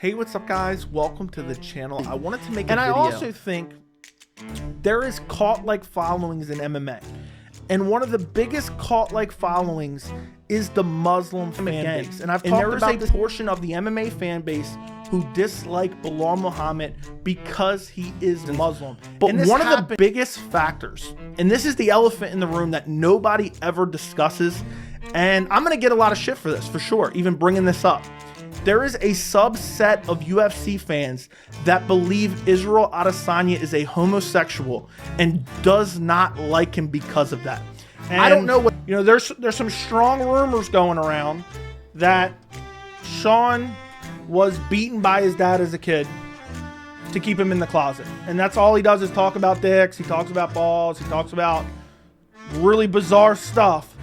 Hey, what's up guys? Welcome to the channel. I wanted to make a And video. I also think there is cult-like followings in MMA. And one of the biggest cult-like followings is the Muslim fan base. And I've talked about this portion of the MMA fan base who dislike Bilal Muhammad because he is Muslim. But one of the biggest factors, and this is the elephant in the room that nobody ever discusses, and I'm gonna get a lot of shit for this, for sure, even bringing this up. There is a subset of UFC fans that believe Israel Adesanya is a homosexual and does not like him because of that. And I don't know what, you know, there's some strong rumors going around that Sean was beaten by his dad as a kid to keep him in the closet. And that's all he does is talk about dicks, he talks about balls, he talks about really bizarre stuff.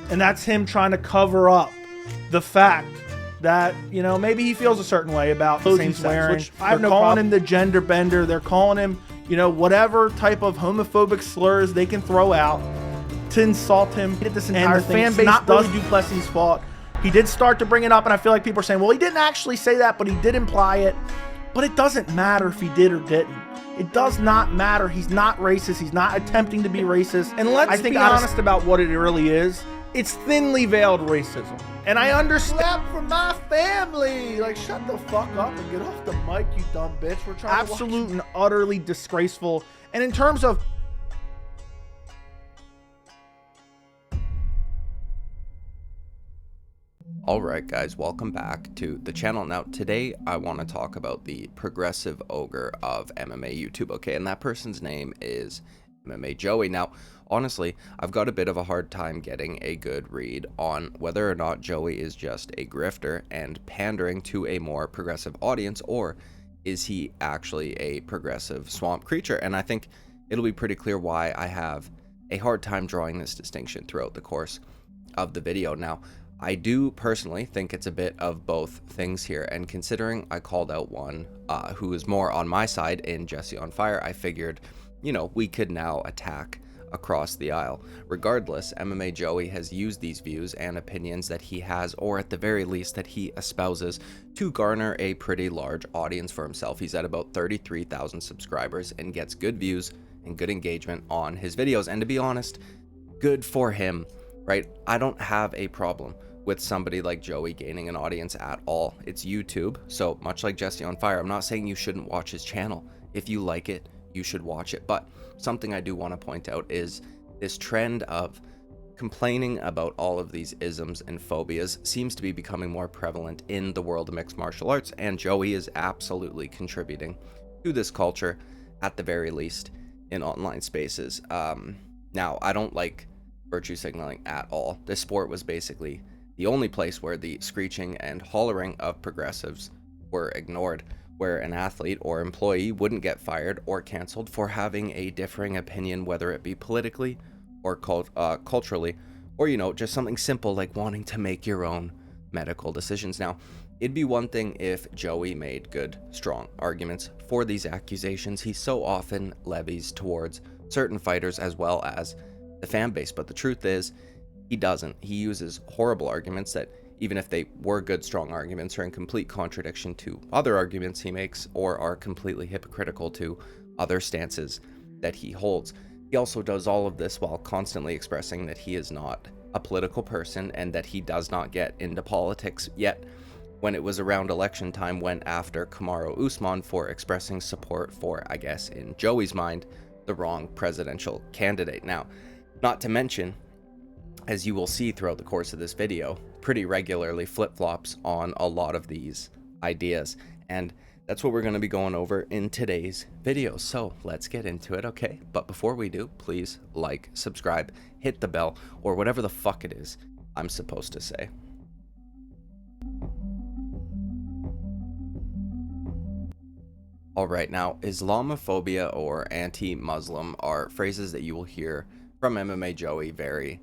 And that's him trying to cover up the fact that, you know, maybe he feels a certain way about the same sex, which I have no problem. They're calling him the gender bender. They're calling him, you know, whatever type of homophobic slurs they can throw out to insult him. He did this entire thing. And the fan base does Duplessis' fault. He did start to bring it up, and I feel like people are saying, well, he didn't actually say that, but he did imply it. But it doesn't matter if he did or didn't. It does not matter. He's not racist. He's not attempting to be racist. And let's be honest about what it really is. It's thinly veiled racism. And I understand. Clap for my family. Like, shut the fuck up and get off the mic, you dumb bitch. We're trying to absolute and utterly disgraceful. And in terms of Alright guys, welcome back to the channel. Now today I want to talk about the progressive ogre of MMA YouTube, okay? And that person's name is MMA Joey. Now honestly, I've got a bit of a hard time getting a good read on whether or not Joey is just a grifter and pandering to a more progressive audience, or is he actually a progressive swamp creature? And I think it'll be pretty clear why I have a hard time drawing this distinction throughout the course of the video. Now I do personally think it's a bit of both things here, and considering I called out one who is more on my side in Jesse on Fire, I figured, you know, we could now attack across the aisle. Regardless, MMA Joey has used these views and opinions that he has, or at the very least that he espouses, to garner a pretty large audience for himself. He's at about 33,000 subscribers and gets good views and good engagement on his videos. And to be honest, good for him, right? I don't have a problem with somebody like Joey gaining an audience at all. It's YouTube, so much like Jesse on Fire, I'm not saying you shouldn't watch his channel. If you like it, you should watch it. But something I do want to point out is this trend of complaining about all of these isms and phobias seems to be becoming more prevalent in the world of mixed martial arts, and Joey is absolutely contributing to this culture, at the very least, in online spaces. Now, I don't like virtue signaling at all. This sport was basically the only place where the screeching and hollering of progressives were ignored, where an athlete or employee wouldn't get fired or canceled for having a differing opinion, whether it be politically or culturally, or, you know, just something simple like wanting to make your own medical decisions. Now, it'd be one thing if Joey made good, strong arguments for these accusations he so often levies towards certain fighters as well as the fan base, but the truth is, he doesn't. He uses horrible arguments that, even if they were good, strong arguments, are in complete contradiction to other arguments he makes, or are completely hypocritical to other stances that he holds. He also does all of this while constantly expressing that he is not a political person and that he does not get into politics. Yet, when it was around election time, went after Kamaru Usman for expressing support for, I guess, in Joey's mind, the wrong presidential candidate. Now, not to mention, as you will see throughout the course of this video, pretty regularly flip-flops on a lot of these ideas. And that's what we're going to be going over in today's video. So let's get into it, okay? But before we do, please like, subscribe, hit the bell, or whatever the fuck it is I'm supposed to say. Alright, now, Islamophobia or anti-Muslim are phrases that you will hear from MMA Joey very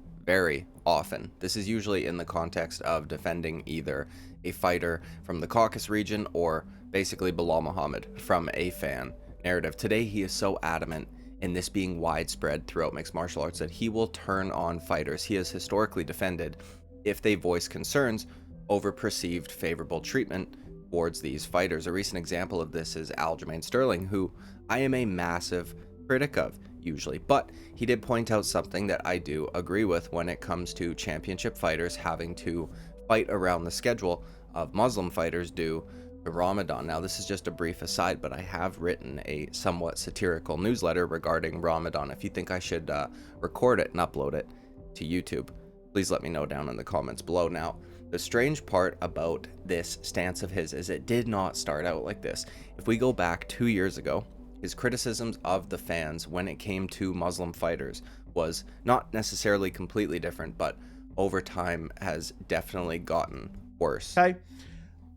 often. This is usually in the context of defending either a fighter from the Caucasus region or basically Bilal Muhammad from a fan narrative. Today he is so adamant in this being widespread throughout mixed martial arts that he will turn on fighters he has historically defended if they voice concerns over perceived favorable treatment towards these fighters. A recent example of this is Aljamain Sterling, who I am a massive critic of usually, but he did point out something that I do agree with when it comes to championship fighters having to fight around the schedule of Muslim fighters due to Ramadan. Now, this is just a brief aside, but I have written a somewhat satirical newsletter regarding Ramadan. If you think I should record it and upload it to YouTube, please let me know down in the comments below. Now, the strange part about this stance of his is it did not start out like this. If we go back 2 years ago, his criticisms of the fans when it came to Muslim fighters was not necessarily completely different, but over time has definitely gotten worse. Okay,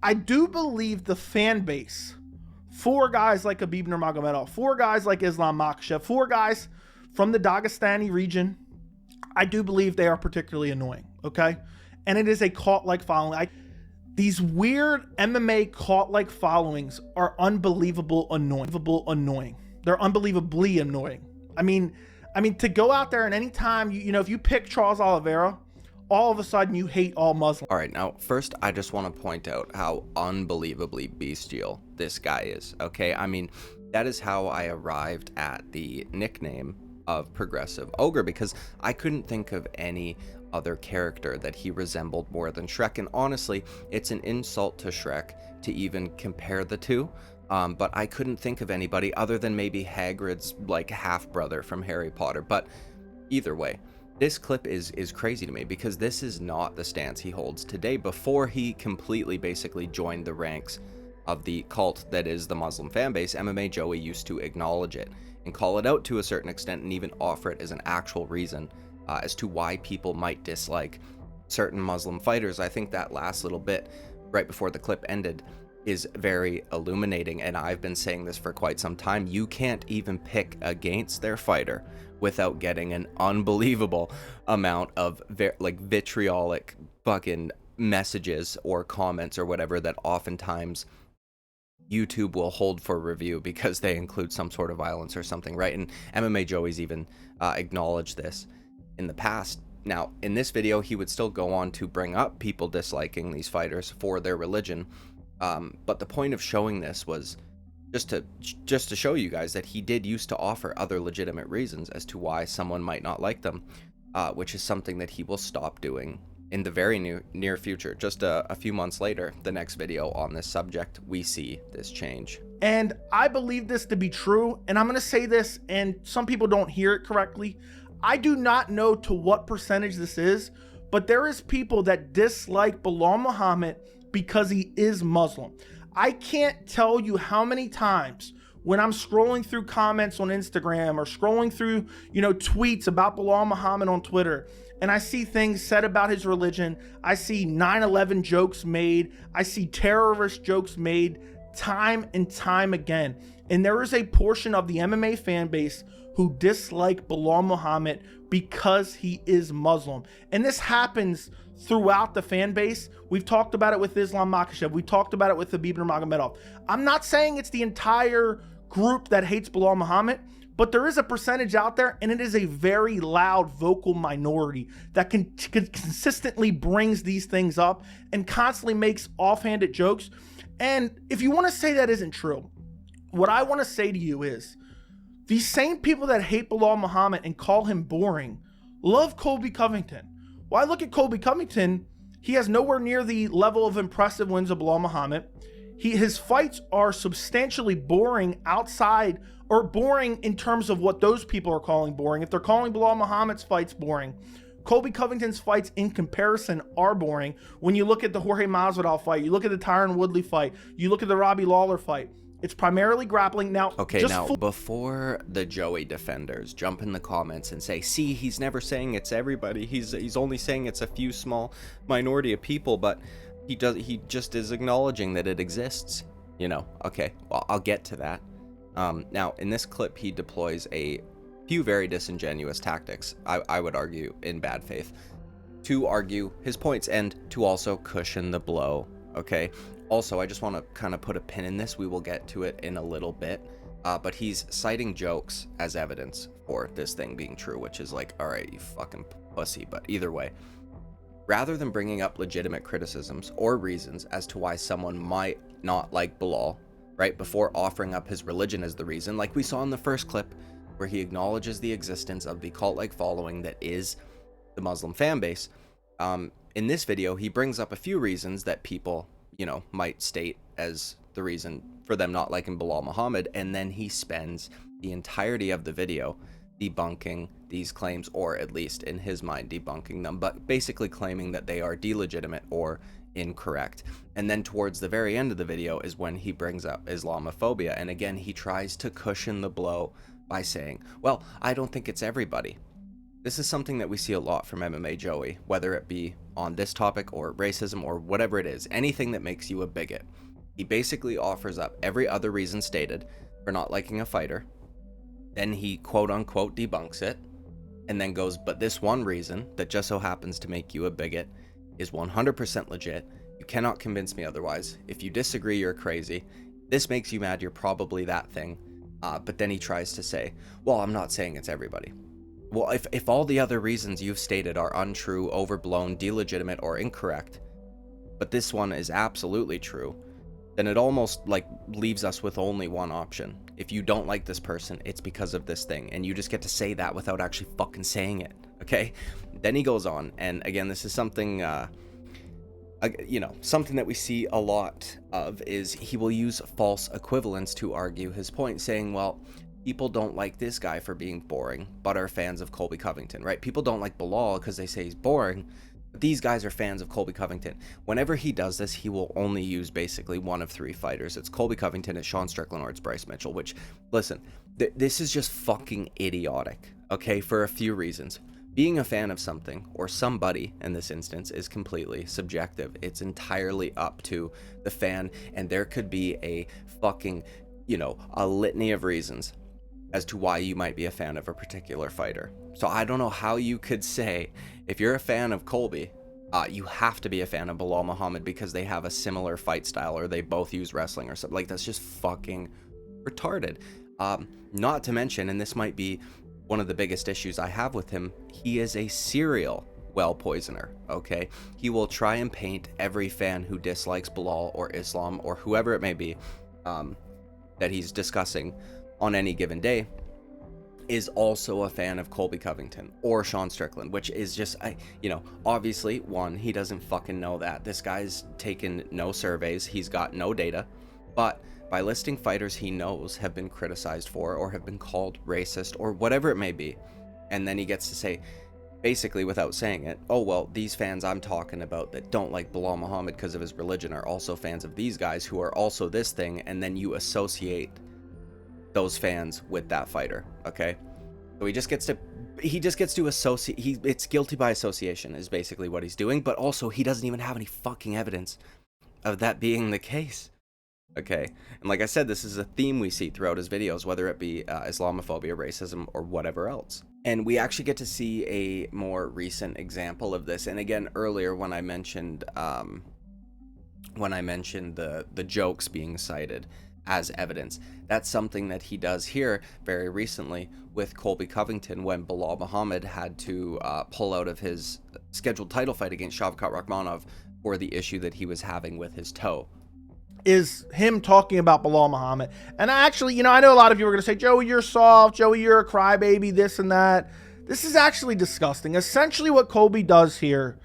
I do believe the fan base for guys like Khabib Nurmagomedov, for guys like Islam Makhachev, for guys from the Dagestani region, I do believe they are particularly annoying. Okay, and it is a cult-like following. These weird MMA cult-like followings are unbelievable annoying. They're unbelievably annoying. I mean, to go out there and anytime, you know, if you pick Charles Oliveira, all of a sudden you hate all Muslims. All right, now, first, I just want to point out how unbelievably bestial this guy is, okay? I mean, that is how I arrived at the nickname of Progressive Ogre, because I couldn't think of any other character that he resembled more than Shrek. And honestly, it's an insult to Shrek to even compare the two, but I couldn't think of anybody other than maybe Hagrid's like half brother from Harry Potter. But either way, this clip is crazy to me, because this is not the stance he holds today. Before he completely basically joined the ranks of the cult that is the Muslim fan base, MMA Joey used to acknowledge it and call it out to a certain extent, and even offer it as an actual reason as to why people might dislike certain Muslim fighters. I think that last little bit right before the clip ended is very illuminating, and I've been saying this for quite some time. You can't even pick against their fighter without getting an unbelievable amount of vitriolic fucking messages or comments or whatever that oftentimes YouTube will hold for review because they include some sort of violence or something, right? And MMA Joey's even acknowledged this in the past. Now, in this video, he would still go on to bring up people disliking these fighters for their religion, but the point of showing this was just to show you guys that he did used to offer other legitimate reasons as to why someone might not like them, which is something that he will stop doing in the very near future. Just a few months later, the next video on this subject, we see this change. And I believe this to be true, and I'm going to say this, and some people don't hear it correctly. I do not know to what percentage this is, but there is people that dislike Bilal Muhammad because he is Muslim. I can't tell you how many times when I'm scrolling through comments on Instagram or scrolling through, tweets about Bilal Muhammad on Twitter, and I see things said about his religion. I see 9/11 jokes made. I see terrorist jokes made time and time again. And there is a portion of the MMA fan base who dislike Bilal Muhammad because he is Muslim. And this happens throughout the fan base. We've talked about it with Islam Makhachev. We talked about it with Khabib Nurmagomedov. I'm not saying it's the entire group that hates Bilal Muhammad, but there is a percentage out there, and it is a very loud vocal minority that consistently brings these things up and constantly makes offhanded jokes. And if you want to say that isn't true, what I want to say to you is, these same people that hate Bilal Muhammad and call him boring love Colby Covington. Well, I look at Colby Covington, he has nowhere near the level of impressive wins of Bilal Muhammad. His fights are substantially boring outside, or boring in terms of what those people are calling boring. If they're calling Bilal Muhammad's fights boring, Colby Covington's fights in comparison are boring. When you look at the Jorge Masvidal fight, you look at the Tyron Woodley fight, you look at the Robbie Lawler fight, it's primarily grappling. Now, okay, now before the Joey defenders jump in the comments and say, see, he's never saying it's everybody, he's only saying it's a few small minority of people, but he just is acknowledging that it exists, okay, well, I'll get to that. Now, in this clip, he deploys a few very disingenuous tactics, I would argue in bad faith, to argue his points and to also cushion the blow, okay? Also, I just want to kind of put a pin in this. We will get to it in a little bit, but he's citing jokes as evidence for this thing being true, which is like, all right, you fucking pussy. But either way, rather than bringing up legitimate criticisms or reasons as to why someone might not like Bilal, right, before offering up his religion as the reason, like we saw in the first clip where he acknowledges the existence of the cult-like following that is the Muslim fan base. In this video, he brings up a few reasons that people, you know, might state as the reason for them not liking Bilal Muhammad, and then he spends the entirety of the video debunking these claims, or at least in his mind debunking them, but basically claiming that they are delegitimate or incorrect. And then towards the very end of the video is when he brings up Islamophobia, and again he tries to cushion the blow by saying, well, I don't think it's everybody. This is something that we see a lot from MMA Joey, whether it be on this topic or racism or whatever it is, anything that makes you a bigot. He basically offers up every other reason stated for not liking a fighter, then he quote unquote debunks it, and then goes, but this one reason that just so happens to make you a bigot is 100% legit. You cannot convince me otherwise. If you disagree, you're crazy. This makes you mad, you're probably that thing. But then he tries to say, well, I'm not saying it's everybody. Well, if all the other reasons you've stated are untrue, overblown, delegitimate, or incorrect, but this one is absolutely true, then it almost like leaves us with only one option. If you don't like this person, it's because of this thing, and you just get to say that without actually fucking saying it, okay? Then he goes on, and again, this is something, you know, something that we see a lot of is he will use false equivalence to argue his point, saying, well, people don't like this guy for being boring, but are fans of Colby Covington, right? People don't like Bilal because they say he's boring, but these guys are fans of Colby Covington. Whenever he does this, he will only use basically one of three fighters. It's Colby Covington, it's Sean Strickland, or it's Bryce Mitchell, which, listen, this is just fucking idiotic, okay, for a few reasons. Being a fan of something, or somebody in this instance, is completely subjective. It's entirely up to the fan, and there could be a fucking, you know, a litany of reasons as to why you might be a fan of a particular fighter. So I don't know how you could say, if you're a fan of Colby, you have to be a fan of Bilal Muhammad because they have a similar fight style, or they both use wrestling or something. Like, that's just fucking retarded. Not to mention, and this might be one of the biggest issues I have with him, he is a serial well poisoner, okay? He will try and paint every fan who dislikes Bilal or Islam or whoever it may be that he's discussing on any given day is also a fan of Colby Covington or Sean Strickland, which is just, you know, obviously, one, he doesn't fucking know that. This guy's taken no surveys, he's got no data, but by listing fighters he knows have been criticized for or have been called racist or whatever it may be, and then he gets to say, basically without saying it, oh, well, these fans I'm talking about that don't like Bilal Muhammad because of his religion are also fans of these guys who are also this thing, and then you associate those fans with that fighter, okay? So he just gets to associate, it's guilty by association is basically what he's doing, but also he doesn't even have any fucking evidence of that being the case. Okay, and like I said, this is a theme we see throughout his videos, whether it be Islamophobia, racism, or whatever else. And we actually get to see a more recent example of this. And again, earlier when I mentioned the jokes being cited as evidence, that's something that he does here very recently with Colby Covington when Bilal Muhammad had to pull out of his scheduled title fight against Shavkat Rakhmonov for the issue that he was having with his toe. Is him talking about Bilal Muhammad. And actually, you know, I know a lot of you are going to say, Joey, you're soft. Joey, you're a crybaby, this and that. This is actually disgusting. Essentially what Colby does here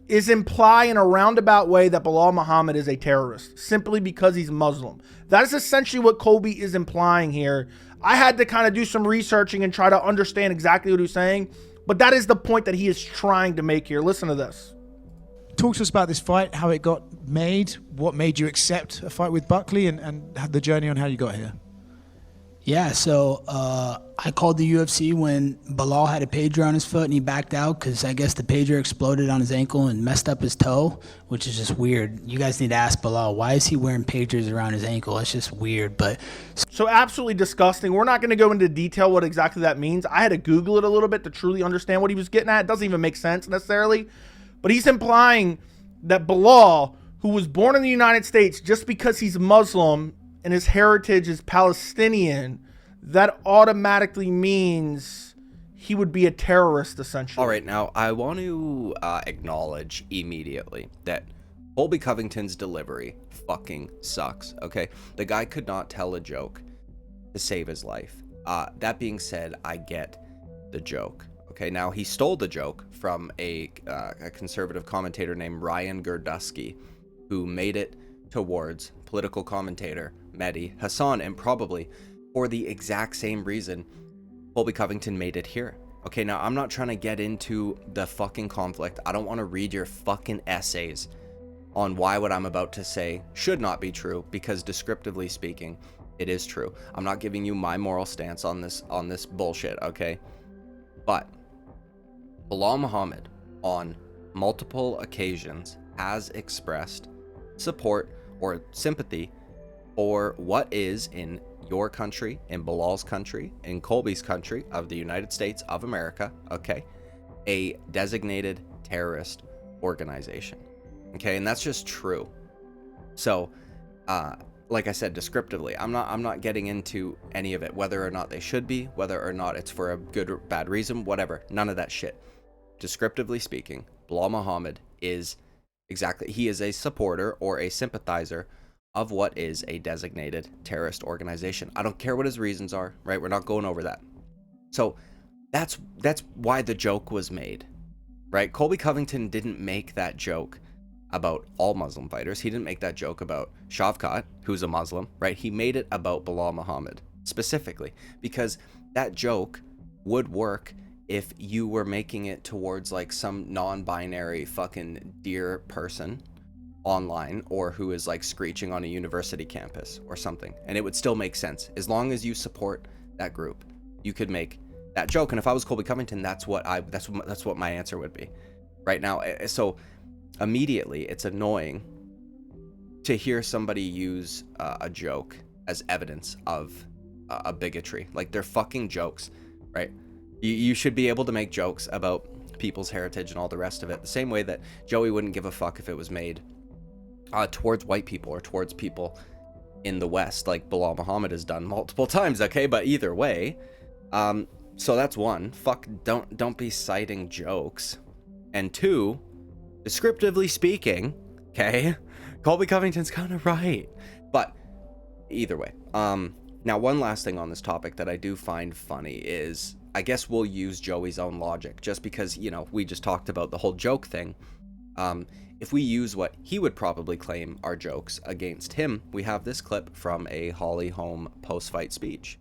is imply in a roundabout way that Bilal Muhammad is a terrorist simply because he's Muslim. That is essentially what Colby is implying here. I had to kind of do some researching and try to understand exactly what he's saying, but that is the point that he is trying to make here. Listen to this. Talk to us about this fight, how it got made, what made you accept a fight with Buckley, and the journey on how you got here. Yeah, so I called the UFC when Bilal had a pager on his foot and he backed out because I guess the pager exploded on his ankle and messed up his toe, which is just weird. You guys need to ask Bilal, why is he wearing pagers around his ankle? It's just weird. But so absolutely disgusting. We're not going to go into detail what exactly that means. I had to Google it a little bit to truly understand what he was getting at. It doesn't even make sense necessarily. But he's implying that Bilal, who was born in the United States, just because he's Muslim and his heritage is Palestinian, that automatically means he would be a terrorist, essentially. All right, now I want to acknowledge immediately that Colby Covington's delivery fucking sucks, okay? The guy could not tell a joke to save his life. That being said, I get the joke. Okay, now he stole the joke from a conservative commentator named Ryan Gerdusky, who made it towards political commentator Mehdi Hassan, and probably for the exact same reason Colby Covington made it here. Okay, now I'm not trying to get into the fucking conflict. I don't want to read your fucking essays on why what I'm about to say should not be true, because descriptively speaking, it is true. I'm not giving you my moral stance on this bullshit, okay? But Bilal Muhammad on multiple occasions has expressed support or sympathy for what is in your country, in Bilal's country, in Colby's country of the United States of America, okay, a designated terrorist organization. Okay, and that's just true. So, like I said, descriptively, I'm not getting into any of it, whether or not they should be, whether or not it's for a good or bad reason, whatever, none of that shit. Descriptively speaking, Bilal Muhammad is he is a supporter or a sympathizer of what is a designated terrorist organization. I don't care what his reasons are, right? We're not going over that. So that's why the joke was made, right? Colby Covington didn't make that joke about all Muslim fighters. He didn't make that joke about Shavkat, who's a Muslim, right? He made it about Bilal Muhammad specifically, because that joke would work if you were making it towards like some non-binary fucking deer person online, or who is like screeching on a university campus or something, and it would still make sense. As long as you support that group, you could make that joke. And if I was Colby Covington, that's what my answer would be right now. So immediately it's annoying to hear somebody use a joke as evidence of a bigotry. Like, they're fucking jokes, right? You should be able to make jokes about people's heritage and all the rest of it, the same way that Joey wouldn't give a fuck if it was made towards white people or towards people in the West, like Bilal Muhammad has done multiple times, okay? But either way, so that's one. Fuck, don't be citing jokes. And two, descriptively speaking, okay, Colby Covington's kind of right. But either way, now one last thing on this topic that I do find funny is, I guess we'll use Joey's own logic, just because, you know, we just talked about the whole joke thing. If we use what he would probably claim are jokes against him, we have this clip from a Holly Holm post-fight speech.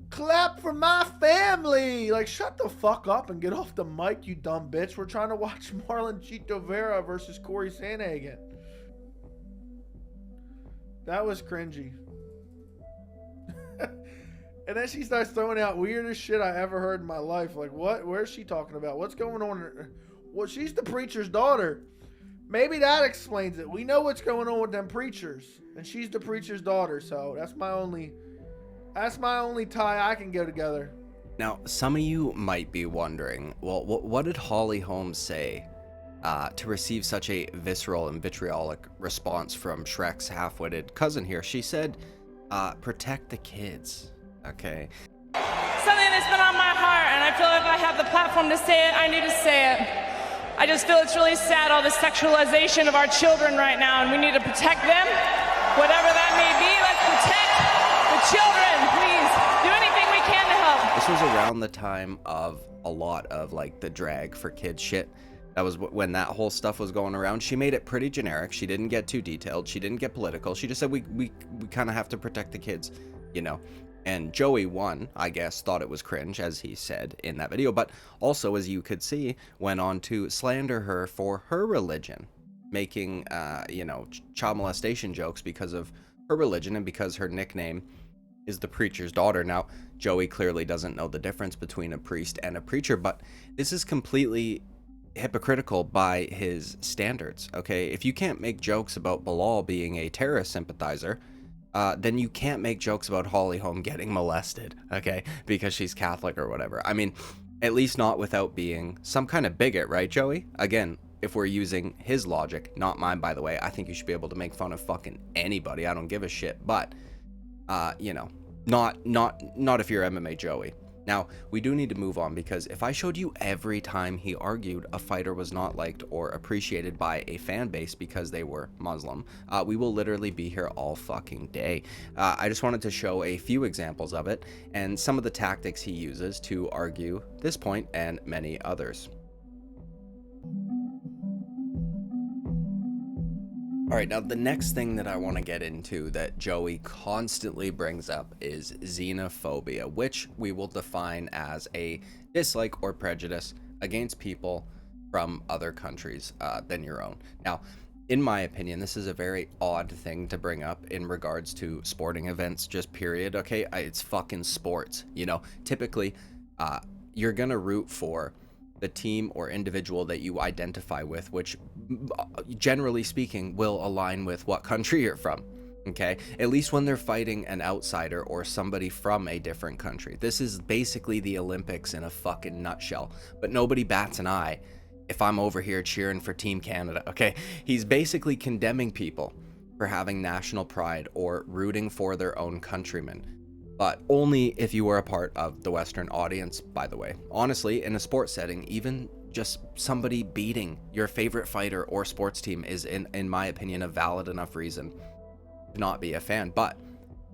Clap for my family! Like, shut the fuck up and get off the mic, you dumb bitch. We're trying to watch Marlon Chito Vera versus Corey Sandhagen. That was cringy. And then she starts throwing out weirdest shit I ever heard in my life. Like, what? Where's she talking about? What's going on? Well, she's the preacher's daughter. Maybe that explains it. We know what's going on with them preachers. And she's the preacher's daughter, so that's my only tie I can go together. Now, some of you might be wondering, well, what did Holly Holm say to receive such a visceral and vitriolic response from Shrek's half-witted cousin here? She said, protect the kids. Okay. Something that's been on my heart, and I feel like I have the platform to say it, I need to say it. I just feel it's really sad, all the sexualization of our children right now, and we need to protect them, whatever that may be. Let's protect the children, please. Do anything we can to help. This was around the time of a lot of like the drag for kids shit. That was when that whole stuff was going around. She made it pretty generic. She didn't get too detailed. She didn't get political. She just said we kind of have to protect the kids, you know. And Joey, I guess, thought it was cringe, as he said in that video, but also, as you could see, went on to slander her for her religion, making, you know, child molestation jokes because of her religion and because her nickname is the preacher's daughter. Now, Joey clearly doesn't know the difference between a priest and a preacher, but this is completely hypocritical by his standards, okay? If you can't make jokes about Bilal being a terrorist sympathizer, then you can't make jokes about Holly Holm getting molested, okay, because she's Catholic or whatever. I mean, at least not without being some kind of bigot, right, Joey? Again, if we're using his logic, not mine, by the way, I think you should be able to make fun of fucking anybody. I don't give a shit, but, you know, not if you're MMA Joey. Now, we do need to move on, because if I showed you every time he argued a fighter was not liked or appreciated by a fan base because they were Muslim, we will literally be here all fucking day. I just wanted to show a few examples of it and some of the tactics he uses to argue this point and many others. All right, now the next thing that I want to get into that Joey constantly brings up is xenophobia, which we will define as a dislike or prejudice against people from other countries than your own. Now, in my opinion, this is a very odd thing to bring up in regards to sporting events, just period. Okay, it's fucking sports, you know. Typically, you're gonna root for the team or individual that you identify with, which generally speaking will align with what country you're from. Okay, at least when they're fighting an outsider or somebody from a different country. This is basically the Olympics in a fucking nutshell, but nobody bats an eye if I'm over here cheering for Team Canada. Okay, he's basically condemning people for having national pride or rooting for their own countrymen, but only if you are a part of the Western audience, by the way. Honestly, in a sports setting, even just somebody beating your favorite fighter or sports team is, in my opinion, a valid enough reason to not be a fan. But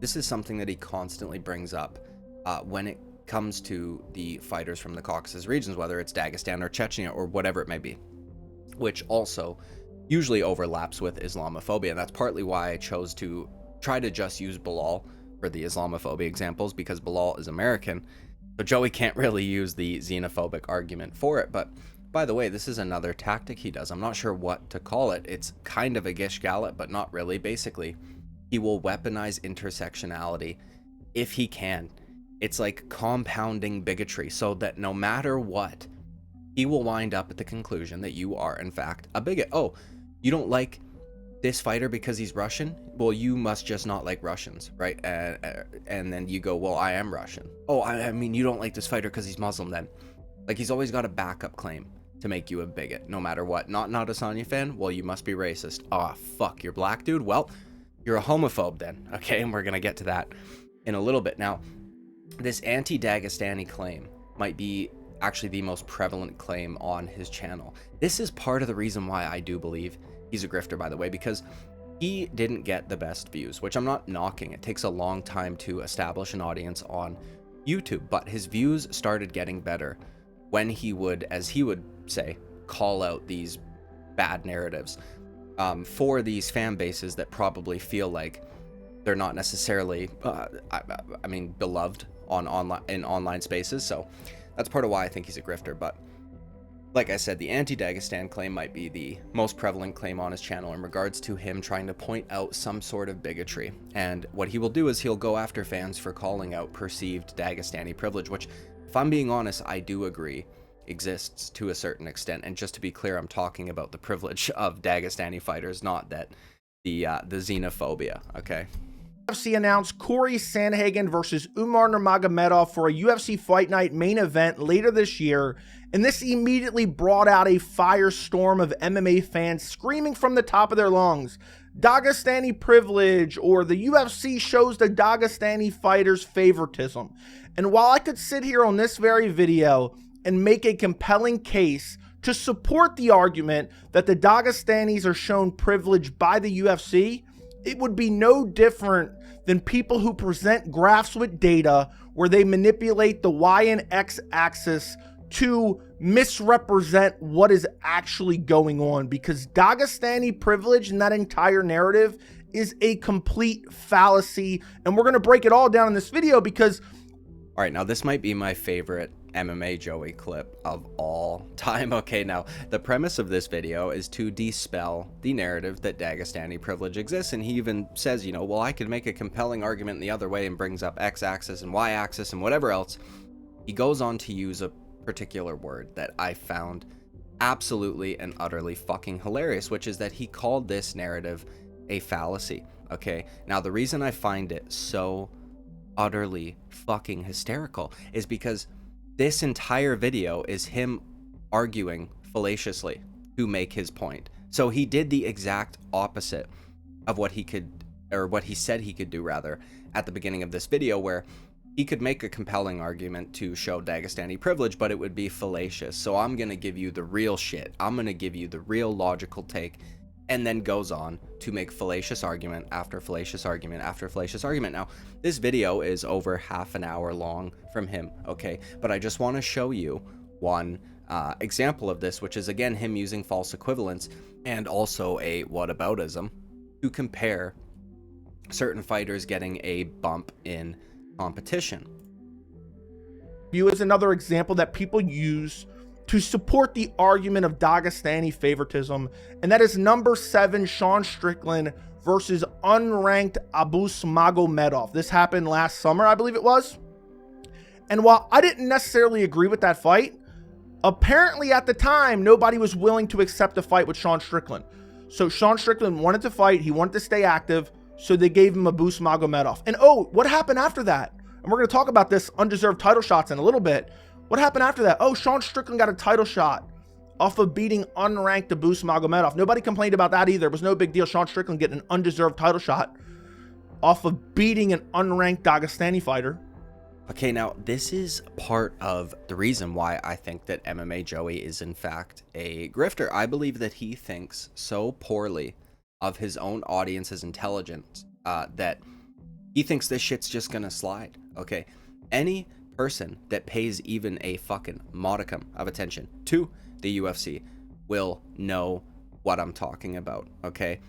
this is something that he constantly brings up when it comes to the fighters from the Caucasus regions, whether it's Dagestan or Chechnya or whatever it may be, which also usually overlaps with Islamophobia. And that's partly why I chose to try to just use Bilal for the Islamophobia examples, because Bilal is American, so Joey can't really use the xenophobic argument for it. But by the way, this is another tactic he does. I'm not sure what to call it. It's kind of a gish gallop, but not really. Basically, he will weaponize intersectionality if he can. It's like compounding bigotry, so that no matter what, he will wind up at the conclusion that you are in fact a bigot. Oh, you don't like this fighter because he's Russian? Well, you must just not like Russians, right? And then you go, well, I am Russian. Oh, I mean, you don't like this fighter because he's Muslim then. Like, he's always got a backup claim to make you a bigot, no matter what. Not Adesanya fan? Well, you must be racist. Oh, fuck, you're black, dude? Well, you're a homophobe then. Okay, and we're going to get to that in a little bit. Now, this anti-Dagestani claim might be actually the most prevalent claim on his channel. This is part of the reason why I do believe he's a grifter, by the way, because he didn't get the best views, which I'm not knocking. It takes a long time to establish an audience on YouTube, but his views started getting better when he would, as he would say, call out these bad narratives for these fan bases that probably feel like they're not necessarily, I mean, beloved in online spaces. So that's part of why I think he's a grifter. But like I said, the anti-Dagestan claim might be the most prevalent claim on his channel in regards to him trying to point out some sort of bigotry. And what he will do is he'll go after fans for calling out perceived Dagestani privilege, which, if I'm being honest, I do agree exists to a certain extent. And just to be clear, I'm talking about the privilege of Dagestani fighters, not that the xenophobia, okay? UFC announced Corey Sandhagen versus Umar Nurmagomedov for a UFC Fight Night main event later this year, and this immediately brought out a firestorm of MMA fans screaming from the top of their lungs, "Dagestani privilege," or "the UFC shows the Dagestani fighters favoritism." And while I could sit here on this very video and make a compelling case to support the argument that the Dagestanis are shown privilege by the UFC, it would be no different than people who present graphs with data where they manipulate the Y and X axis to misrepresent what is actually going on, because Dagestani privilege in that entire narrative is a complete fallacy. And we're going to break it all down in this video because... All right, now this might be my favorite MMA Joey clip of all time. Okay, now the premise of this video is to dispel the narrative that Dagestani privilege exists, and he even says, you know, well, I could make a compelling argument the other way, and brings up X-axis and Y-axis and whatever else. He goes on to use a particular word that I found absolutely and utterly fucking hilarious, which is that he called this narrative a fallacy. Okay, now the reason I find it so utterly fucking hysterical is because this entire video is him arguing fallaciously to make his point. So he did the exact opposite of what he could, or what he said he could do rather, at the beginning of this video, where he could make a compelling argument to show Dagestani privilege, but it would be fallacious. So I'm going to give you the real shit. I'm going to give you the real logical take, and then goes on to make fallacious argument after fallacious argument after fallacious argument. Now, this video is over half an hour long from him, okay? But I just want to show you one example of this, which is, again, him using false equivalence and also a whataboutism to compare certain fighters getting a bump in competition. You as another example that people use to support the argument of Dagestani favoritism, and that is number 7 Sean Strickland versus unranked Abus Magomedov. This happened last summer, I believe it was. And while I didn't necessarily agree with that fight, apparently at the time nobody was willing to accept a fight with Sean Strickland. So Sean Strickland wanted to fight, he wanted to stay active, so they gave him Abus Magomedov. And oh, what happened after that? And we're going to talk about this undeserved title shots in a little bit. What happened after that? Oh, Sean Strickland got a title shot off of beating unranked Abus Magomedov. Nobody complained about that either. It was no big deal. Sean Strickland getting an undeserved title shot off of beating an unranked Dagestani fighter. Okay, now this is part of the reason why I think that MMA Joey is in fact a grifter. I believe that he thinks so poorly of his own audience's intelligence that he thinks this shit's just gonna slide. Okay, any person that pays even a fucking modicum of attention to the UFC will know what I'm talking about. Okay,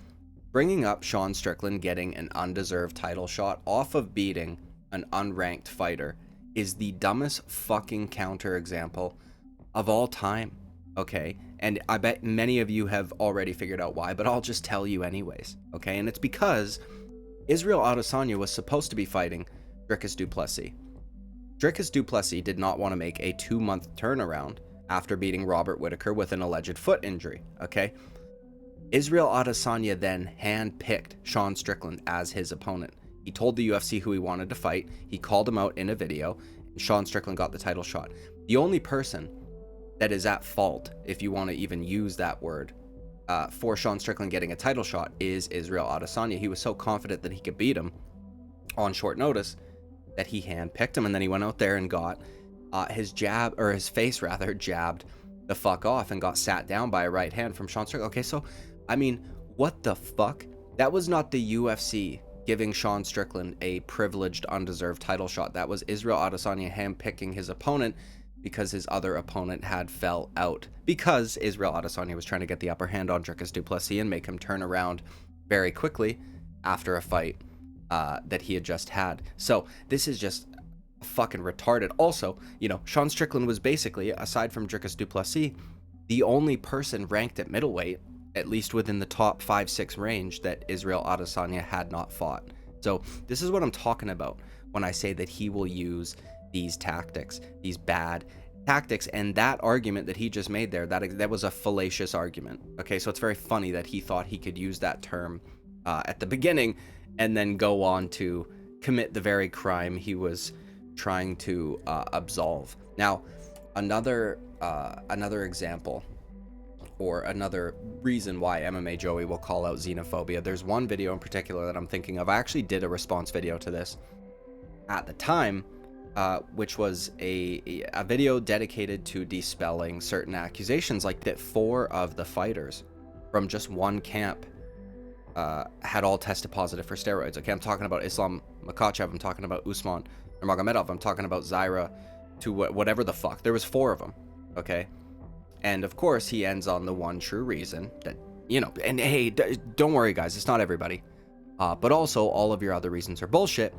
bringing up Sean Strickland getting an undeserved title shot off of beating an unranked fighter is the dumbest fucking counterexample of all time. Okay, and I bet many of you have already figured out why, but I'll just tell you anyways. Okay, and it's because Israel Adesanya was supposed to be fighting Dricus du Plessis. Dricus du Plessis did not want to make a 2-month turnaround after beating Robert Whittaker with an alleged foot injury. Okay, Israel Adesanya then handpicked Sean Strickland as his opponent. He told the UFC who he wanted to fight. He called him out in a video, and Sean Strickland got the title shot. The only person that is at fault, if you want to even use that word, for Sean Strickland getting a title shot is Israel Adesanya. He was so confident that he could beat him on short notice that he handpicked him, and then he went out there and got his face jabbed the fuck off and got sat down by a right hand from Sean Strickland. Okay, so, I mean, what the fuck? That was not the UFC giving Sean Strickland a privileged, undeserved title shot. That was Israel Adesanya handpicking his opponent because his other opponent had fell out. Because Israel Adesanya was trying to get the upper hand on Dricus du Plessis and make him turn around very quickly after a fight that he had just had. So this is just fucking retarded. Also, you know, Sean Strickland was basically, aside from Dricus du Plessis, the only person ranked at middleweight, at least within the top 5-6 range, that Israel Adesanya had not fought. So this is what I'm talking about when I say that he will use these tactics, these bad tactics. And that argument that he just made there, that was a fallacious argument. Okay, so it's very funny that he thought he could use that term at the beginning and then go on to commit the very crime he was trying to absolve. Now, another example, or another reason why MMA Joey will call out xenophobia. There's one video in particular that I'm thinking of. I actually did a response video to this at the time, which was a video dedicated to dispelling certain accusations, like that 4 of the fighters from just one camp had all tested positive for steroids. Okay, I'm talking about Islam Makhachev, I'm talking about Usman Nurmagomedov, I'm talking about Zaira, to whatever the fuck. There was 4 of them, okay? And of course, he ends on the one true reason that, you know, and hey, don't worry guys, it's not everybody. But also all of your other reasons are bullshit,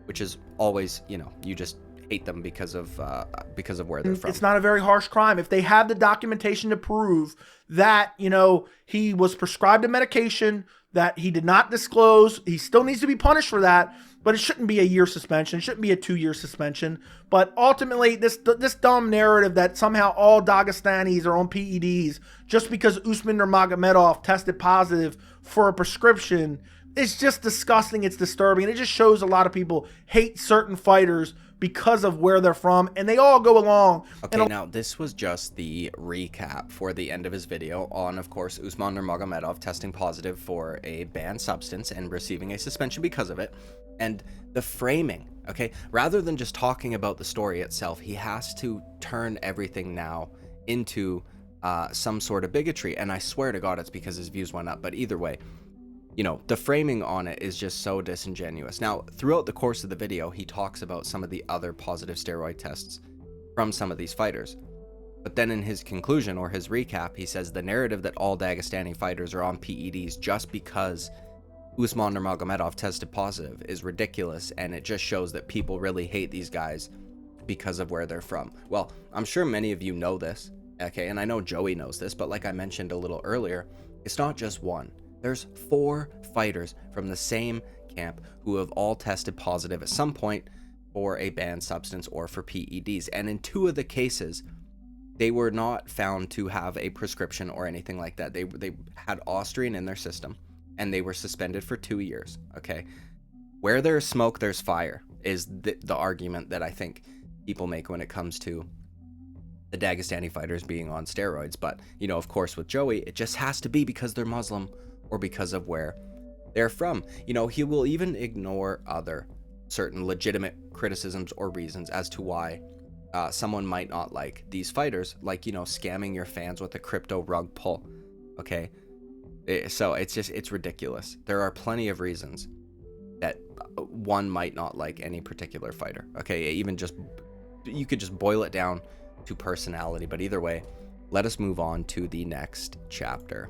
which is always, you know, you just hate them because of where they're from. It's not a very harsh crime. If they have the documentation to prove that, you know, he was prescribed a medication that he did not disclose, he still needs to be punished for that. But it shouldn't be a year suspension. It shouldn't be a 2-year suspension. But ultimately, this dumb narrative that somehow all Dagestanis are on PEDs just because Usman Nurmagomedov tested positive for a prescription is just disgusting. It's disturbing. And it just shows a lot of people hate certain fighters because of where they're from, and they all go along. Okay, now this was just the recap for the end of his video on, of course, Usman Nurmagomedov testing positive for a banned substance and receiving a suspension because of it. And the framing, okay, rather than just talking about the story itself, he has to turn everything now into some sort of bigotry. And I swear to God, it's because his views went up. But either way, you know, the framing on it is just so disingenuous. Now, throughout the course of the video, he talks about some of the other positive steroid tests from some of these fighters. But then in his conclusion or his recap, he says the narrative that all Dagestani fighters are on PEDs just because Usman Nurmagomedov tested positive is ridiculous, and it just shows that people really hate these guys because of where they're from. Well, I'm sure many of you know this, okay, and I know Joey knows this, but like I mentioned a little earlier, it's not just one. There's 4 fighters from the same camp who have all tested positive at some point for a banned substance or for PEDs, and in 2 of the cases, they were not found to have a prescription or anything like that. They had Austrian in their system, and they were suspended for 2 years, okay? Where there's smoke, there's fire, is the argument that I think people make when it comes to the Dagestani fighters being on steroids. But, you know, of course, with Joey, it just has to be because they're Muslim or because of where they're from. You know, he will even ignore other certain legitimate criticisms or reasons as to why someone might not like these fighters, like, you know, scamming your fans with a crypto rug pull, okay? So it's ridiculous. There are plenty of reasons that one might not like any particular fighter, okay? Even just, you could just boil it down to personality. But either way, let us move on to the next chapter.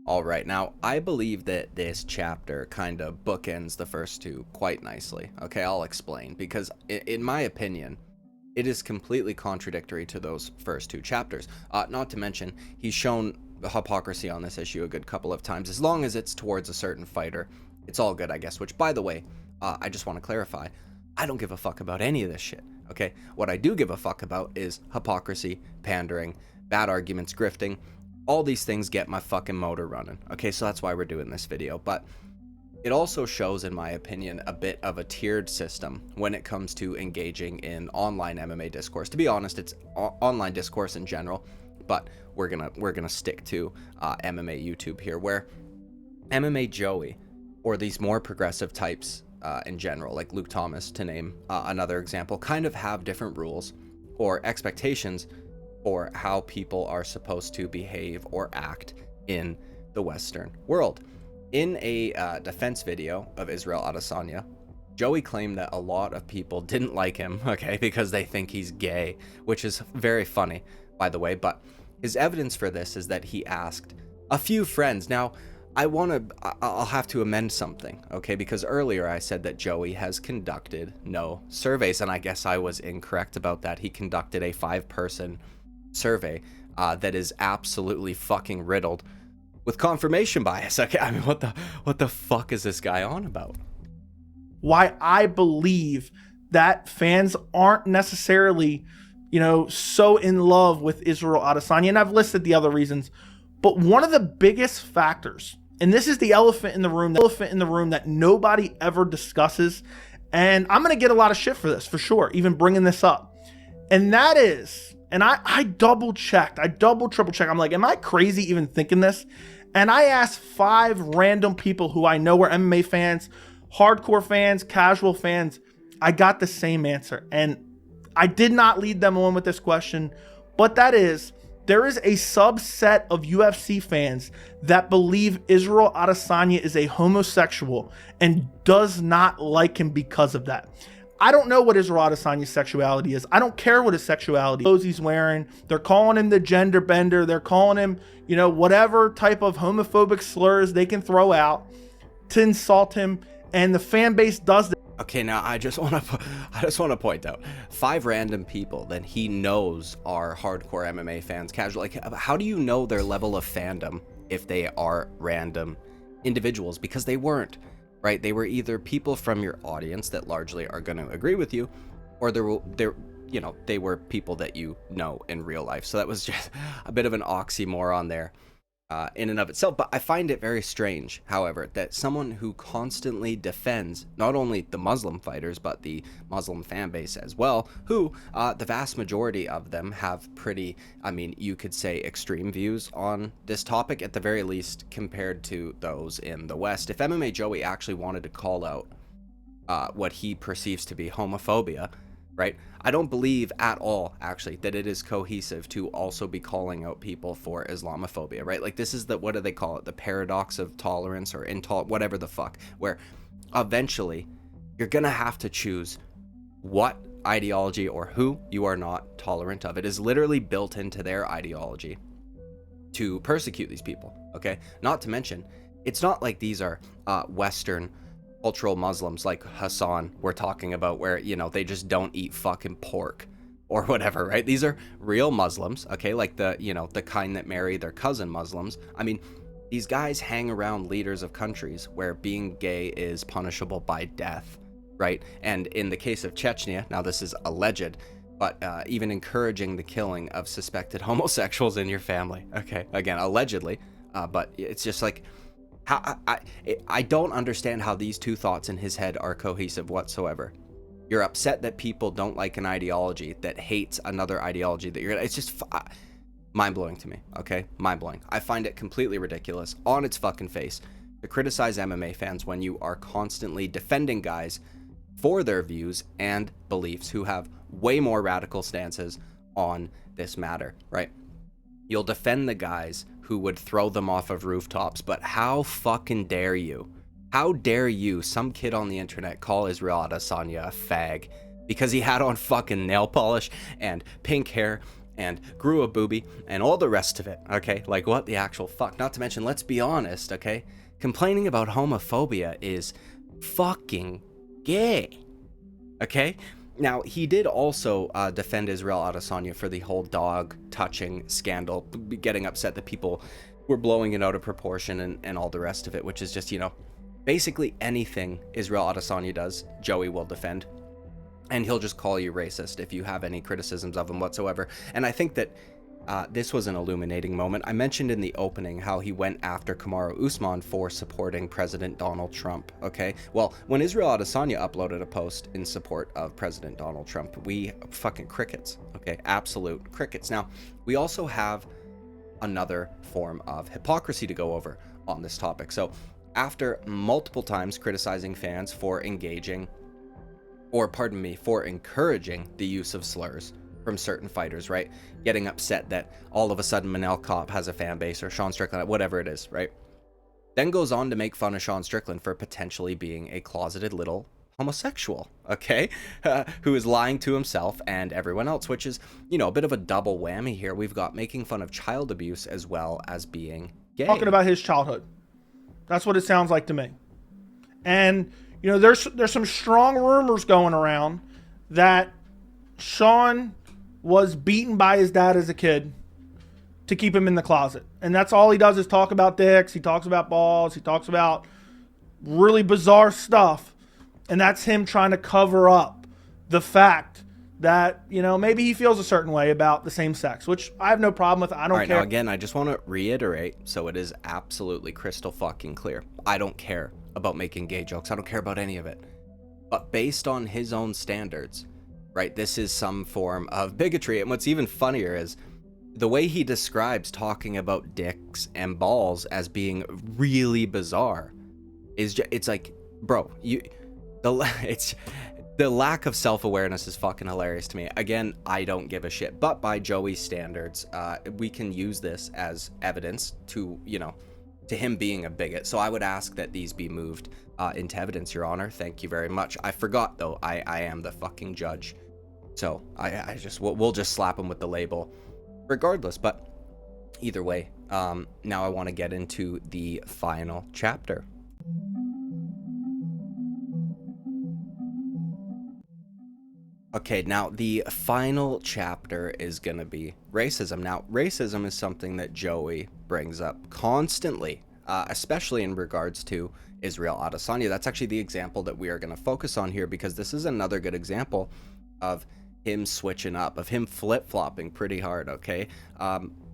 All right, now I believe that this chapter kind of bookends the first 2 quite nicely. Okay, I'll explain, because in my opinion, it is completely contradictory to those first 2 chapters. Not to mention, he's shown the hypocrisy on this issue a good couple of times. As long as it's towards a certain fighter, it's all good, I guess. Which, by the way, I just want to clarify, I don't give a fuck about any of this shit, okay? What I do give a fuck about is hypocrisy, pandering, bad arguments, grifting. All these things get my fucking motor running, okay? So that's why we're doing this video. But it also shows, in my opinion, a bit of a tiered system when it comes to engaging in online MMA discourse. To be honest, it's online discourse in general, but we're gonna stick to MMA YouTube here, where MMA Joey, or these more progressive types in general, like Luke Thomas, to name another example, kind of have different rules or expectations for how people are supposed to behave or act in the Western world. In a defense video of Israel Adesanya, Joey claimed that a lot of people didn't like him, okay, because they think he's gay, which is very funny, by the way. But his evidence for this is that he asked a few friends. Now, I'll have to amend something, okay, because earlier I said that Joey has conducted no surveys, and I guess I was incorrect about that. He conducted a 5-person survey that is absolutely fucking riddled with confirmation bias. Okay, I mean, what the fuck is this guy on about? Why I believe that fans aren't necessarily, you know, so in love with Israel Adesanya, and I've listed the other reasons, but one of the biggest factors, and this is the elephant in the room that nobody ever discusses, and I'm gonna get a lot of shit for this, for sure, even bringing this up, and that is, and I double checked, triple checked. I'm like, am I crazy even thinking this? And I asked 5 random people who I know were MMA fans, hardcore fans, casual fans. I got the same answer. And I did not lead them on with this question, but that is, there is a subset of UFC fans that believe Israel Adesanya is a homosexual and does not like him because of that. I don't know what Israel Adesanya's sexuality is. I don't care what his sexuality is. Clothes he's wearing. They're calling him the gender bender. They're calling him, you know, whatever type of homophobic slurs they can throw out to insult him. And the fan base does that. Okay, now I just want to point out 5 random people that he knows are hardcore MMA fans, casual. Like, how do you know their level of fandom if they are random individuals? Because they weren't. Right? They were either people from your audience that largely are going to agree with you, or they were people that you know in real life. So that was just a bit of an oxymoron there. in and of itself. But I find it very strange, however, that someone who constantly defends not only the Muslim fighters, but the Muslim fan base as well, who the vast majority of them have pretty, I mean, you could say extreme views on this topic, at the very least, compared to those in the West. If MMA Joey actually wanted to call out what he perceives to be homophobia, right? I don't believe at all, actually, that it is cohesive to also be calling out people for Islamophobia, right? Like, this is the, what do they call it? The paradox of tolerance or intolerance, whatever the fuck, where eventually you're gonna have to choose what ideology or who you are not tolerant of. It is literally built into their ideology to persecute these people, okay? Not to mention, it's not like these are Western cultural Muslims like Hassan we're talking about, where, you know, they just don't eat fucking pork or whatever, right? These are real Muslims, okay? Like the, you know, the kind that marry their cousin Muslims. I mean, these guys hang around leaders of countries where being gay is punishable by death, right? And in the case of Chechnya, now this is alleged, but even encouraging the killing of suspected homosexuals in your family, okay? Again, allegedly, but it's just like, I don't understand how these two thoughts in his head are cohesive whatsoever. You're upset that people don't like an ideology that hates another ideology that you're gonna, it's just mind-blowing to me, okay? Mind-blowing. I find it completely ridiculous on its fucking face to criticize MMA fans when you are constantly defending guys for their views and beliefs who have way more radical stances on this matter, right? You'll defend the guys who would throw them off of rooftops, but how fucking dare you? How dare you, some kid on the internet, call Israel Adesanya a fag because he had on fucking nail polish and pink hair and grew a boobie and all the rest of it, okay? Like, what the actual fuck? Not to mention, let's be honest, okay? Complaining about homophobia is fucking gay, okay? Now, he did also defend Israel Adesanya for the whole dog touching scandal, getting upset that people were blowing it out of proportion and all the rest of it, which is just, you know, basically anything Israel Adesanya does, Joey will defend. And he'll just call you racist if you have any criticisms of him whatsoever. And I think that this was an illuminating moment. I mentioned in the opening how he went after Kamaru Usman for supporting President Donald Trump, okay? Well, when Israel Adesanya uploaded a post in support of President Donald Trump, we fucking crickets, okay? Absolute crickets. Now, we also have another form of hypocrisy to go over on this topic. So, after multiple times criticizing fans for engaging, or pardon me, for encouraging the use of slurs from certain fighters, right? Getting upset that all of a sudden Manel Kopp has a fan base, or Sean Strickland, whatever it is, right? Then goes on to make fun of Sean Strickland for potentially being a closeted little homosexual, okay? Who is lying to himself and everyone else, which is, you know, a bit of a double whammy here. We've got making fun of child abuse as well as being gay. Talking about his childhood. That's what it sounds like to me. And, you know, there's some strong rumors going around that Sean was beaten by his dad as a kid to keep him in the closet. And that's all he does is talk about dicks. He talks about balls. He talks about really bizarre stuff. And that's him trying to cover up the fact that, you know, maybe he feels a certain way about the same sex, which I have no problem with. I don't care. Now, again, I just want to reiterate so it is absolutely crystal fucking clear. I don't care about making gay jokes. I don't care about any of it. But based on his own standards, right, this is some form of bigotry. And what's even funnier is the way he describes talking about dicks and balls as being really bizarre is just, it's like, bro, it's the lack of self-awareness is fucking hilarious to me. Again, I don't give a shit, but by Joey's standards, we can use this as evidence to, you know, to him being a bigot. So I would ask that these be moved into evidence, Your Honor. Thank you very much. I forgot, though, I am the fucking judge. So I just, we'll just slap him with the label regardless. But either way, now I want to get into the final chapter. Okay, now the final chapter is going to be racism. Now, racism is something that Joey brings up constantly, especially in regards to Israel Adesanya. That's actually the example that we are going to focus on here, because this is another good example of him switching up, of him flip-flopping pretty hard, okay?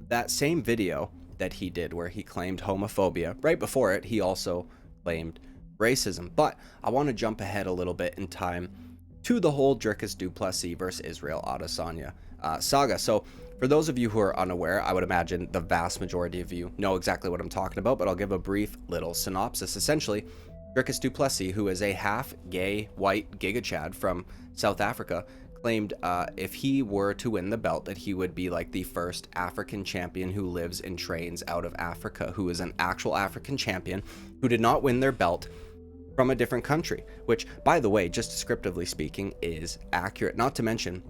That same video that he did where he claimed homophobia. Right before it, he also claimed racism. But I want to jump ahead a little bit in time to the whole Dricus du Plessis versus Israel Adesanya saga. So for those of you who are unaware, I would imagine the vast majority of you know exactly what I'm talking about, but I'll give a brief little synopsis. Essentially, Dricus du Plessis, who is a half-gay white Giga Chad from South Africa, claimed if he were to win the belt that he would be like the first African champion who lives and trains out of Africa, who is an actual African champion who did not win their belt from a different country, which, by the way, just descriptively speaking, is accurate. Not to mention,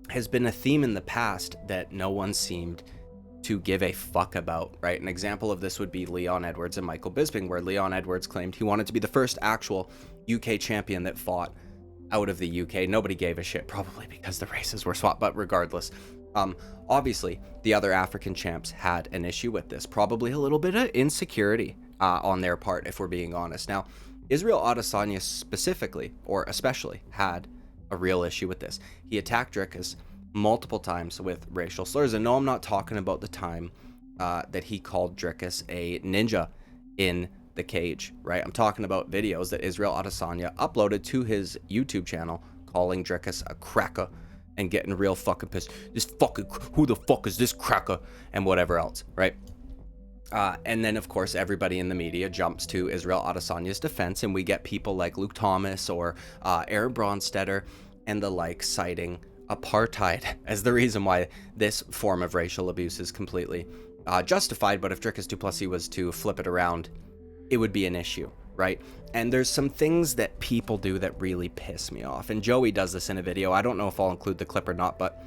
has been a theme in the past that no one seemed to give a fuck about, right? An example of this would be Leon Edwards and Michael Bisping, where Leon Edwards claimed he wanted to be the first actual UK champion that fought out of the UK. Nobody gave a shit, probably because the races were swapped, but regardless, obviously the other African champs had an issue with this, probably a little bit of insecurity on their part, if we're being honest. Now, Israel Adesanya specifically, or especially, had a real issue with this. He attacked Dricus multiple times with racial slurs, and no, I'm not talking about the time that he called Dricus a ninja in the cage, right? I'm talking about videos that Israel Adesanya uploaded to his YouTube channel calling Dricus a cracker and getting real fucking pissed. Who the fuck is this cracker? And whatever else, right? And then, of course, everybody in the media jumps to Israel Adesanya's defense, and we get people like Luke Thomas or Aaron Bronstetter and the like citing apartheid as the reason why this form of racial abuse is completely justified. But if Dricus du Plessis was to flip it around, it would be an issue, right? And there's some things that people do that really piss me off. And Joey does this in a video. I don't know if I'll include the clip or not, but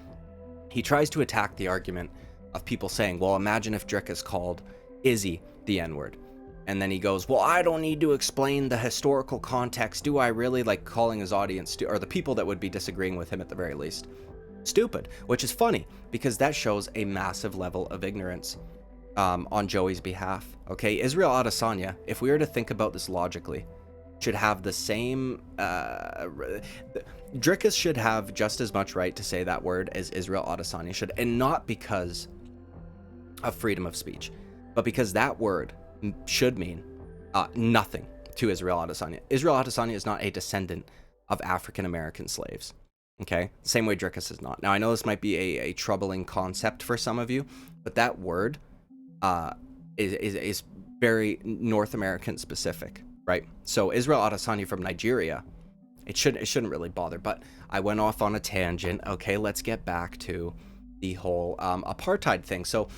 he tries to attack the argument of people saying, well, imagine if Dricus called Izzy the N-word. And then he goes, well, I don't need to explain the historical context. Do I really? Like calling his audience, or the people that would be disagreeing with him at the very least, stupid, which is funny because that shows a massive level of ignorance on Joey's behalf. Okay, Israel Adesanya, if we were to think about this logically, should have the same, Dricus should have just as much right to say that word as Israel Adesanya should, and not because of freedom of speech, but because that word should mean nothing to Israel Adesanya. Israel Adesanya is not a descendant of African American slaves. Okay, same way Dricus is not. Now I know this might be a troubling concept for some of you, but that word is very North American specific, right? So Israel Adesanya from Nigeria, it shouldn't really bother. But I went off on a tangent. Okay, let's get back to the whole apartheid thing. So,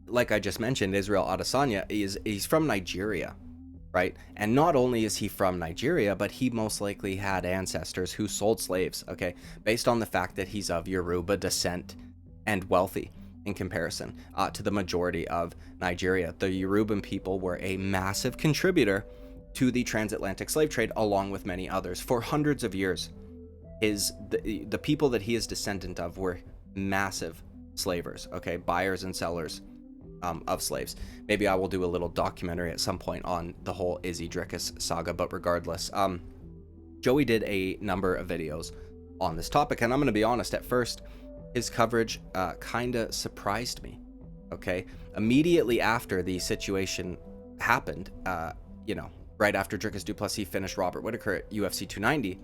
like I just mentioned, Israel Adesanya he's from Nigeria, right? And not only is he from Nigeria, but he most likely had ancestors who sold slaves, okay? Based on the fact that he's of Yoruba descent and wealthy in comparison to the majority of Nigeria. The Yoruban people were a massive contributor to the transatlantic slave trade, along with many others. For hundreds of years, the people that he is descendant of were massive slavers, okay? Buyers and sellers of slaves. Maybe I will do a little documentary at some point on the whole Izzy Dricus saga, but regardless, Joey did a number of videos on this topic, and I'm going to be honest, at first, his coverage kind of surprised me, okay? Immediately after the situation happened, right after Dricus du Plessis finished Robert Whittaker at UFC 290,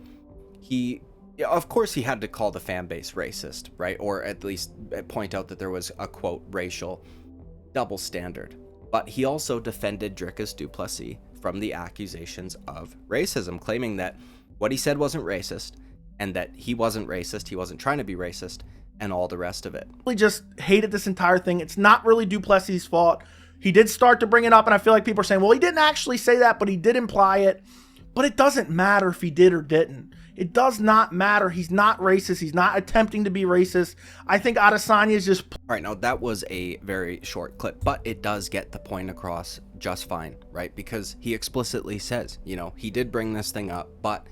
of course he had to call the fan base racist, right? Or at least point out that there was a, quote, racial double standard. But he also defended Dricus du Plessis from the accusations of racism, claiming that what he said wasn't racist, and that he wasn't racist, he wasn't trying to be racist, and all the rest of it. He just hated this entire thing. It's not really du Plessis' fault. He did start to bring it up, and I feel like people are saying, well, he didn't actually say that, but he did imply it. But it doesn't matter if he did or didn't. It does not matter. He's not racist. He's not attempting to be racist. I think Adesanya is just... All right, now that was a very short clip, but it does get the point across just fine, right? Because he explicitly says, he did bring this thing up, but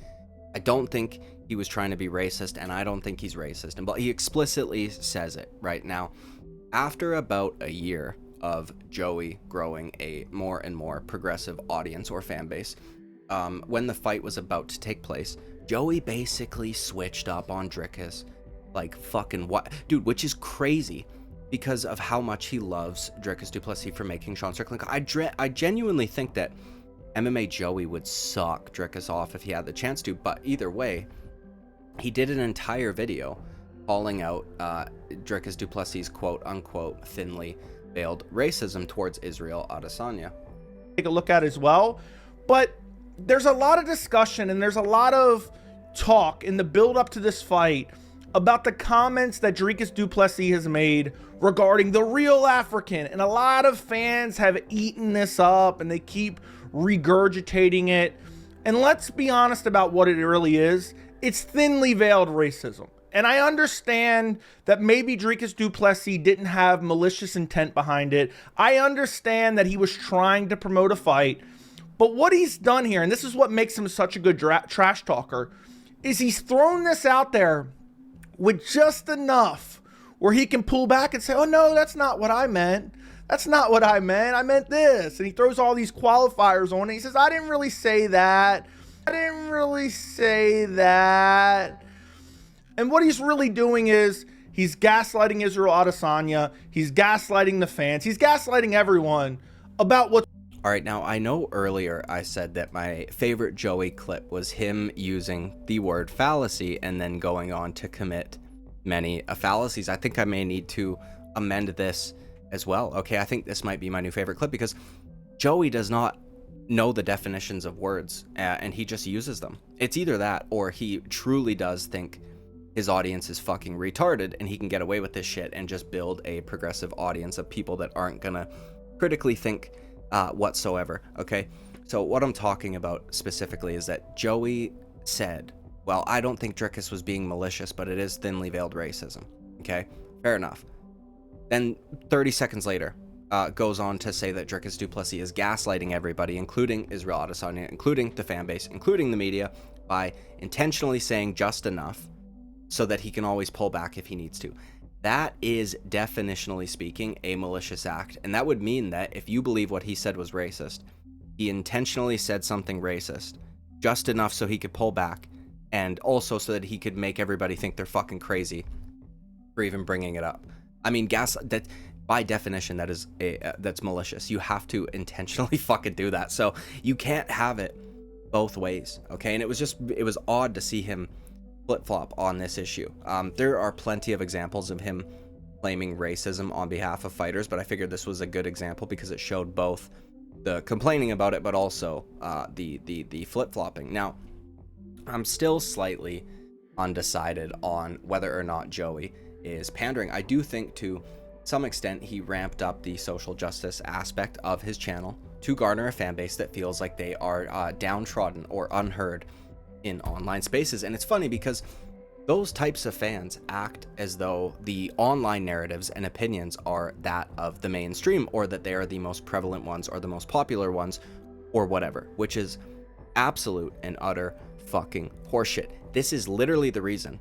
I don't think he was trying to be racist, and I don't think he's racist. But he explicitly says it right now. After about a year of Joey growing a more and more progressive audience or fan base, when the fight was about to take place, Joey basically switched up on Dricus, like fucking what, dude, which is crazy because of how much he loves Dricus du Plessis for making Sean Strickland. I genuinely think that MMA Joey would suck Dricus off if he had the chance to, but either way, he did an entire video calling out Dricus du Plessis' quote-unquote thinly veiled racism towards Israel Adesanya. Take a look at as well, but there's a lot of discussion and there's a lot of talk in the build up to this fight about the comments that Dricus du Plessis has made regarding the real African, and a lot of fans have eaten this up and they keep regurgitating it. And let's be honest about what it really is. It's thinly veiled racism. And I understand that maybe Dricus du Plessis didn't have malicious intent behind it. I understand that he was trying to promote a fight. But what he's done here, and this is what makes him such a good trash talker, is he's thrown this out there with just enough where he can pull back and say, oh no, that's not what I meant. That's not what I meant. I meant this. And he throws all these qualifiers on it. He says, I didn't really say that. I didn't really say that. And what he's really doing is he's gaslighting Israel Adesanya. He's gaslighting the fans. He's gaslighting everyone about what's. All right, now I know earlier I said that my favorite Joey clip was him using the word fallacy and then going on to commit many fallacies. I think I may need to amend this as well. Okay, I think this might be my new favorite clip because Joey does not know the definitions of words and he just uses them. It's either that or he truly does think his audience is fucking retarded and he can get away with this shit and just build a progressive audience of people that aren't gonna critically think whatsoever. Okay, so what I'm talking about specifically is that Joey said, well, I don't think Dricus was being malicious, but it is thinly veiled racism. Okay, fair enough. Then 30 seconds later goes on to say that Dricus du Plessis is gaslighting everybody, including Israel Adesanya, including the fan base, including the media, by intentionally saying just enough so that he can always pull back if he needs to. That is, definitionally speaking, a malicious act. And that would mean that if you believe what he said was racist, he intentionally said something racist, just enough so he could pull back, and also so that he could make everybody think they're fucking crazy for even bringing it up. I mean, that by definition, that is that's malicious. You have to intentionally fucking do that. So you can't have it both ways, okay? And it was odd to see him flip-flop on this issue. There are plenty of examples of him claiming racism on behalf of fighters, but I figured this was a good example because it showed both the complaining about it, but also the flip-flopping. Now, I'm still slightly undecided on whether or not Joey is pandering. I do think to some extent he ramped up the social justice aspect of his channel to garner a fan base that feels like they are downtrodden or unheard in online spaces. And it's funny because those types of fans act as though the online narratives and opinions are that of the mainstream, or that they are the most prevalent ones or the most popular ones or whatever, which is absolute and utter fucking horseshit. This is literally the reason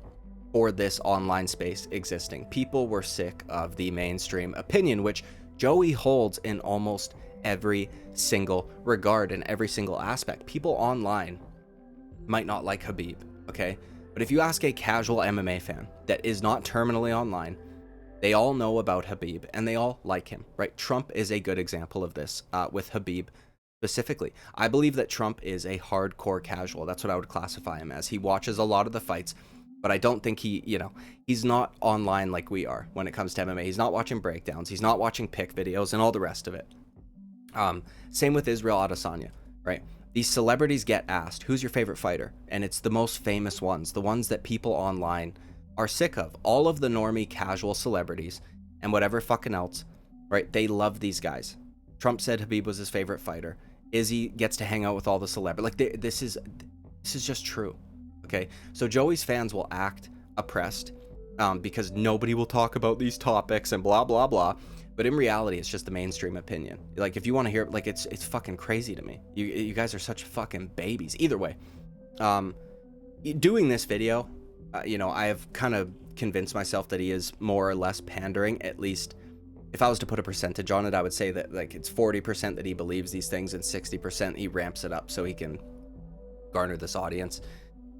for this online space existing. People were sick of the mainstream opinion, which Joey holds in almost every single regard and every single aspect. People online might not like Khabib, okay? But if you ask a casual MMA fan that is not terminally online, they all know about Khabib and they all like him, right? Trump is a good example of this with Khabib specifically. I believe that Trump is a hardcore casual. That's what I would classify him as. He watches a lot of the fights, but I don't think he's not online like we are when it comes to MMA. He's not watching breakdowns. He's not watching pick videos and all the rest of it. Same with Israel Adesanya, right? These celebrities get asked, who's your favorite fighter? And it's the most famous ones, the ones that people online are sick of. All of the normie casual celebrities and whatever fucking else, right? They love these guys. Trump said Khabib was his favorite fighter. Izzy gets to hang out with all the celebrities. Like, this is just true, okay? So Joey's fans will act oppressed because nobody will talk about these topics and blah, blah, blah. But in reality, it's just the mainstream opinion. Like, if you want to hear, like, it's fucking crazy to me. You guys are such fucking babies. Either way, doing this video, I have kind of convinced myself that he is more or less pandering. At least, if I was to put a percentage on it, I would say that, like, it's 40% that he believes these things and 60% he ramps it up so he can garner this audience.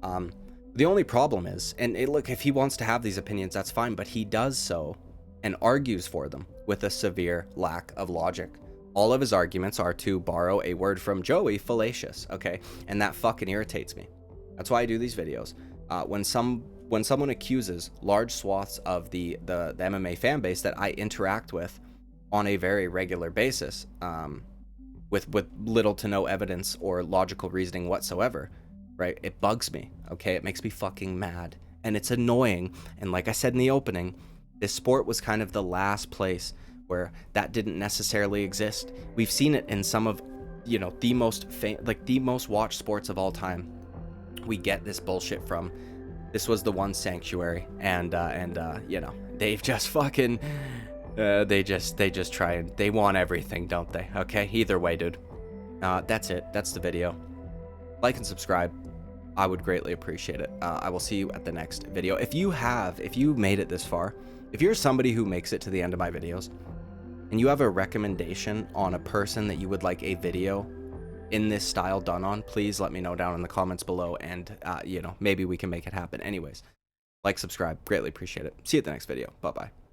The only problem is, and look, if he wants to have these opinions, that's fine, but he does so and argues for them with a severe lack of logic. All of his arguments are, to borrow a word from Joey, fallacious, okay? And that fucking irritates me. That's why I do these videos. When someone accuses large swaths of the MMA fan base that I interact with on a very regular basis, with little to no evidence or logical reasoning whatsoever, right? It bugs me, okay? It makes me fucking mad, and it's annoying. And like I said in the opening, this sport was kind of the last place where that didn't necessarily exist. We've seen it in some of, you know, the most watched sports of all time. We get this bullshit from. This was the one sanctuary, and you know, they've just fucking they just try and they want everything, don't they? Okay, either way, dude. That's it. That's the video. Like and subscribe. I would greatly appreciate it. I will see you at the next video. If you made it this far, if you're somebody who makes it to the end of my videos and you have a recommendation on a person that you would like a video in this style done on, please let me know down in the comments below, and you know, maybe we can make it happen. Anyways, like, subscribe, greatly appreciate it. See you at the next video. Bye bye.